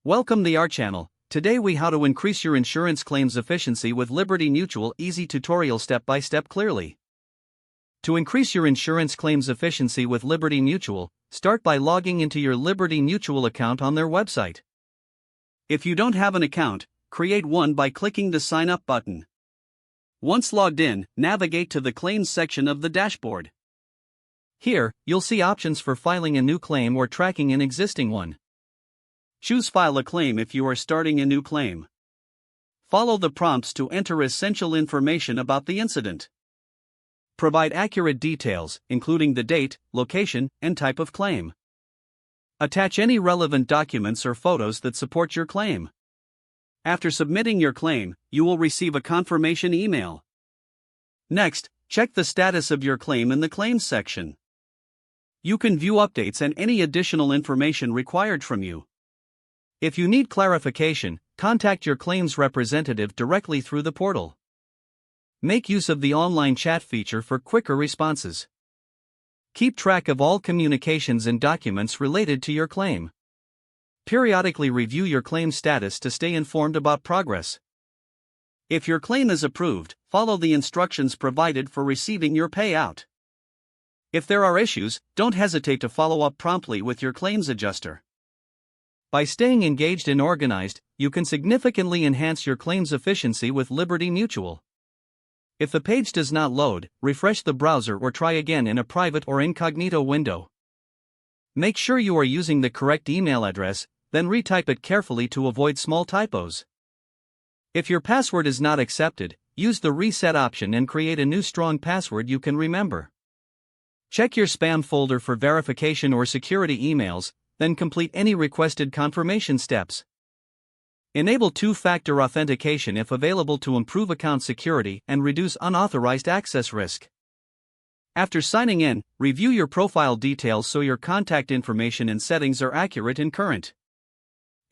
Welcome to our channel. Today we how to increase your insurance claims efficiency with Liberty Mutual. Easy tutorial step by step clearly. To increase your insurance claims efficiency with Liberty Mutual, start by logging into your Liberty Mutual account on their website. If you don't have an account, create one by clicking the sign up button. Once logged in, navigate to the claims section of the dashboard. Here, you'll see options for filing a new claim or tracking an existing one. Choose File a Claim if you are starting a new claim. Follow the prompts to enter essential information about the incident. Provide accurate details, including the date, location, and type of claim. Attach any relevant documents or photos that support your claim. After submitting your claim, you will receive a confirmation email. Next, check the status of your claim in the Claims section. You can view updates and any additional information required from you. If you need clarification, contact your claims representative directly through the portal. Make use of the online chat feature for quicker responses. Keep track of all communications and documents related to your claim. Periodically review your claim status to stay informed about progress. If your claim is approved, follow the instructions provided for receiving your payout. If there are issues, don't hesitate to follow up promptly with your claims adjuster. By staying engaged and organized, you can significantly enhance your claims efficiency with Liberty Mutual. If the page does not load, refresh the browser or try again in a private or incognito window. Make sure you are using the correct email address, then retype it carefully to avoid small typos. If your password is not accepted, use the reset option and create a new strong password you can remember. Check your spam folder for verification or security emails, then complete any requested confirmation steps. Enable two-factor authentication if available to improve account security and reduce unauthorized access risk. After signing in, review your profile details so your contact information and settings are accurate and current.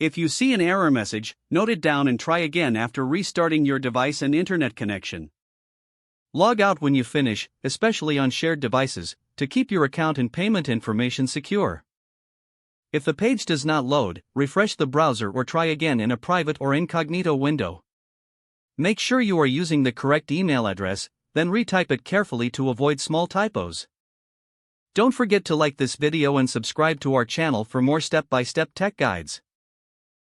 If you see an error message, note it down and try again after restarting your device and internet connection. Log out when you finish, especially on shared devices, to keep your account and payment information secure. If the page does not load, refresh the browser or try again in a private or incognito window. Make sure you are using the correct email address, then retype it carefully to avoid small typos. Don't forget to like this video and subscribe to our channel for more step-by-step tech guides.